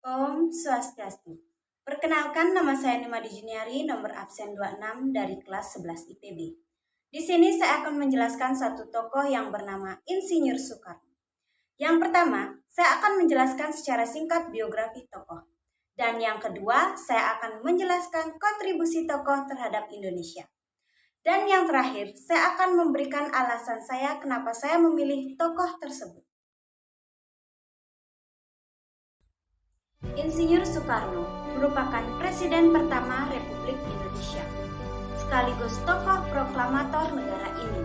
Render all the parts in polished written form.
Om Swastiastu. Perkenalkan, nama saya Nimadi Juniari, nomor absen 26 dari kelas 11 IPB. Di sini saya akan menjelaskan satu tokoh yang bernama Insinyur Soekarno. Yang pertama, saya akan menjelaskan secara singkat biografi tokoh. Dan yang kedua, saya akan menjelaskan kontribusi tokoh terhadap Indonesia. Dan yang terakhir, saya akan memberikan alasan saya kenapa saya memilih tokoh tersebut. Insinyur Soekarno merupakan Presiden pertama Republik Indonesia, sekaligus tokoh proklamator negara ini.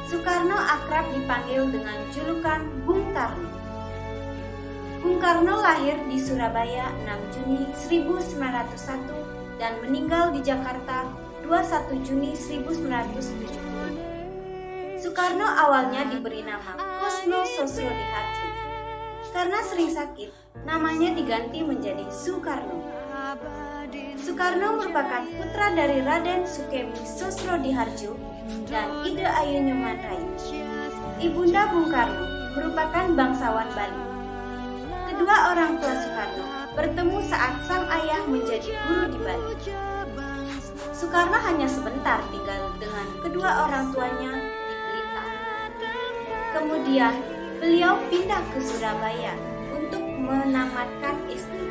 Soekarno akrab dipanggil dengan julukan Bung Karno. Bung Karno lahir di Surabaya 6 Juni 1901 dan meninggal di Jakarta 21 Juni 1970. Soekarno awalnya diberi nama Kusno Sosrodihardjo. Karena sering sakit, namanya diganti menjadi Soekarno. Soekarno merupakan putra dari Raden Sukemi Sosrodihardjo dan Ide Ayu Nyoman Rayu. Ibunda Bung Karno merupakan bangsawan Bali. Kedua orang tua Soekarno bertemu saat sang ayah menjadi guru di Bali. Soekarno hanya sebentar tinggal dengan kedua orang tuanya di Blitar. Kemudian beliau pindah ke Surabaya untuk menamatkan SD.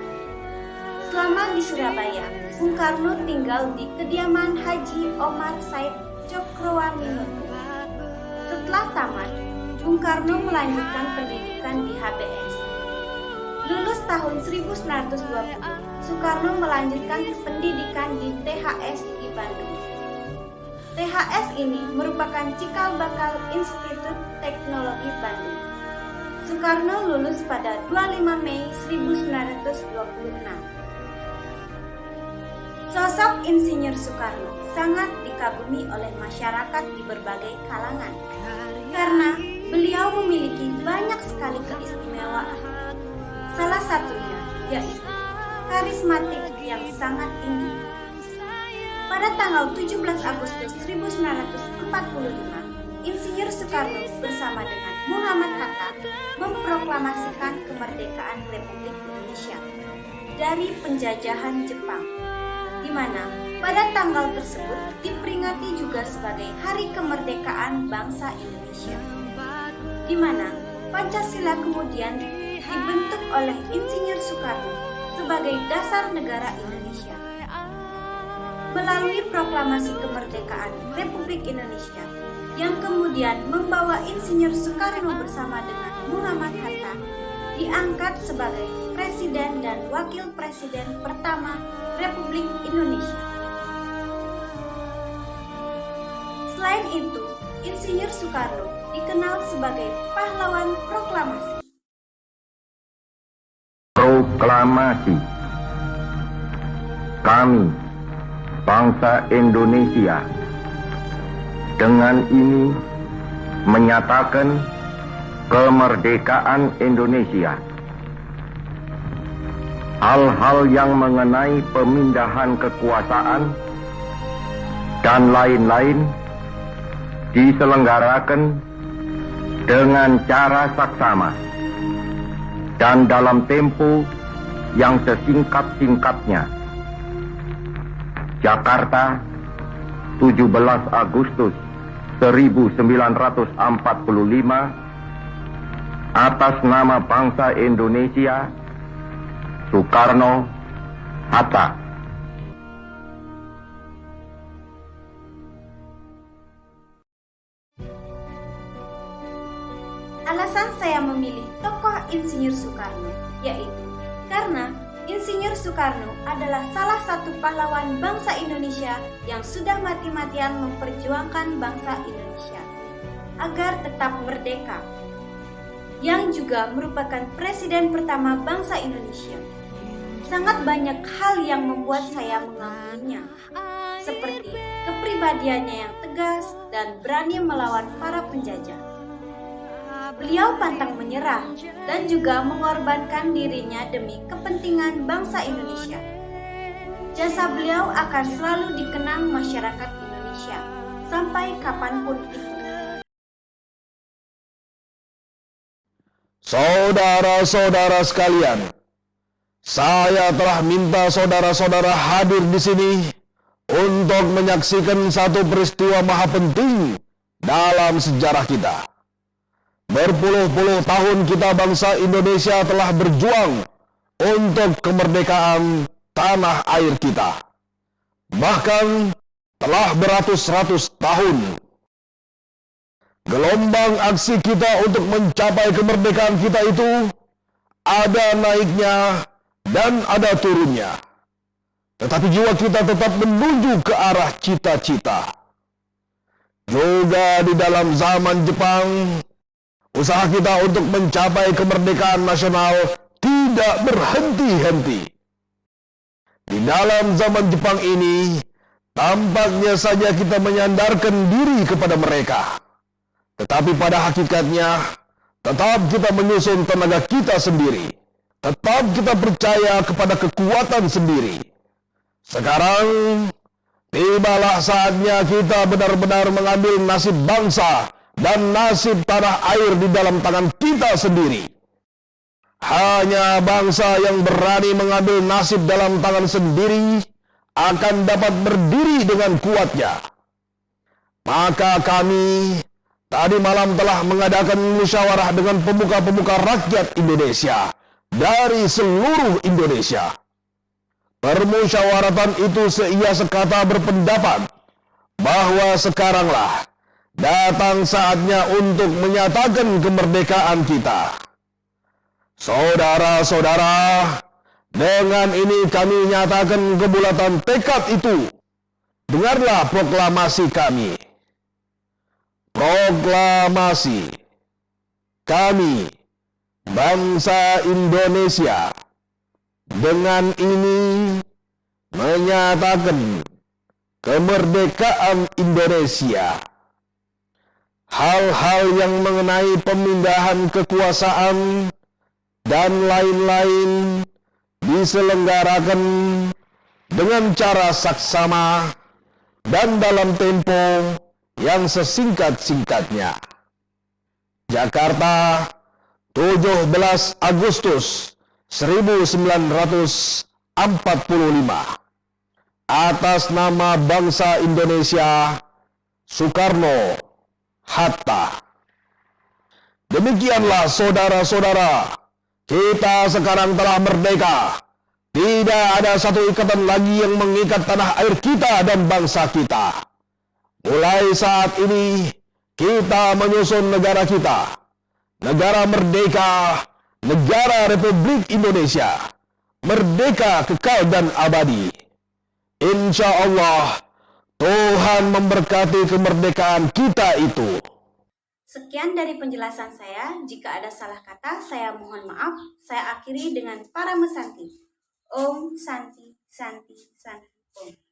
Selama di Surabaya, Bung Karno tinggal di kediaman Haji Omar Said Cokroaminoto. Setelah tamat, Bung Karno melanjutkan pendidikan di HBS. Lulus tahun 1920, Soekarno melanjutkan pendidikan di THS di Bandung. THS ini merupakan cikal bakal Institut Teknologi Bandung. Soekarno lulus pada 25 Mei 1926. Sosok Insinyur Soekarno sangat dikagumi oleh masyarakat di berbagai kalangan karena beliau memiliki banyak sekali keistimewaan. Salah satunya yaitu karismatik yang sangat tinggi. Pada tanggal 17 Agustus 1945, Insinyur Soekarno bersama dengan Muhammad Hatta memproklamasikan kemerdekaan Republik Indonesia dari penjajahan Jepang, di mana pada tanggal tersebut diperingati juga sebagai Hari Kemerdekaan Bangsa Indonesia, di mana Pancasila kemudian dibentuk oleh Insinyur Soekarno sebagai dasar negara Indonesia. Melalui proklamasi kemerdekaan Republik Indonesia yang kemudian membawa Insinyur Soekarno bersama dengan Muhammad Hatta diangkat sebagai Presiden dan Wakil Presiden pertama Republik Indonesia. Selain itu, Insinyur Soekarno dikenal sebagai pahlawan proklamasi. Proklamasi. Kami, bangsa Indonesia, dengan ini menyatakan kemerdekaan Indonesia. Hal-hal yang mengenai pemindahan kekuasaan dan lain-lain diselenggarakan dengan cara saksama dan dalam tempo yang sesingkat-singkatnya. Jakarta, 17 Agustus 1945, atas nama bangsa Indonesia, Soekarno Hatta. Alasan saya memilih tokoh Insinyur Soekarno yaitu karena Insinyur Soekarno adalah salah satu pahlawan bangsa Indonesia yang sudah mati-matian memperjuangkan bangsa Indonesia agar tetap merdeka, yang juga merupakan presiden pertama bangsa Indonesia. Sangat banyak hal yang membuat saya mengaguminya, seperti kepribadiannya yang tegas dan berani melawan para penjajah. Beliau pantang menyerah dan juga mengorbankan dirinya demi kepentingan bangsa Indonesia. Jasa beliau akan selalu dikenang masyarakat Indonesia sampai kapanpun itu. Saudara-saudara sekalian, Saya telah minta saudara-saudara hadir di sini untuk menyaksikan satu peristiwa maha penting dalam sejarah kita. Berpuluh-puluh tahun kita bangsa Indonesia telah berjuang untuk kemerdekaan tanah air kita. Bahkan telah beratus-ratus tahun. Gelombang aksi kita untuk mencapai kemerdekaan kita itu ada naiknya dan ada turunnya. Tetapi jiwa kita tetap menuju ke arah cita-cita. Juga di dalam zaman Jepang, usaha kita untuk mencapai kemerdekaan nasional tidak berhenti-henti. Di dalam zaman Jepang ini, tampaknya saja kita menyandarkan diri kepada mereka. Tetapi pada hakikatnya, tetap kita menyusun tenaga kita sendiri. Tetap kita percaya kepada kekuatan sendiri. Sekarang, tibalah saatnya kita benar-benar mengambil nasib bangsa dan nasib tanah air di dalam tangan kita sendiri. Hanya bangsa yang berani mengambil nasib dalam tangan sendiri akan dapat berdiri dengan kuatnya. Maka kami tadi malam telah mengadakan musyawarah dengan pemuka-pemuka rakyat Indonesia dari seluruh Indonesia. Permusyawaratan itu seia sekata berpendapat bahwa sekaranglah datang saatnya untuk menyatakan kemerdekaan kita. Saudara-saudara, dengan ini kami nyatakan kebulatan tekad itu. Dengarlah proklamasi kami. Proklamasi kami, bangsa Indonesia, dengan ini menyatakan kemerdekaan Indonesia. Hal-hal yang mengenai pemindahan kekuasaan dan lain-lain diselenggarakan dengan cara saksama dan dalam tempo yang sesingkat-singkatnya. Jakarta, 17 Agustus 1945. Atas nama bangsa Indonesia, Soekarno Hatta. Demikianlah saudara-saudara, kita sekarang telah merdeka. Tidak ada satu ikatan lagi yang mengikat tanah air kita dan bangsa kita. Mulai saat ini, kita menyusun negara kita. Negara merdeka, negara Republik Indonesia. Merdeka kekal dan abadi. Insya Allah, Tuhan memberkati kemerdekaan kita itu. Sekian dari penjelasan saya. Jika ada salah kata, saya mohon maaf. Saya akhiri dengan para mesanti. Om Santi Santi Santi Om.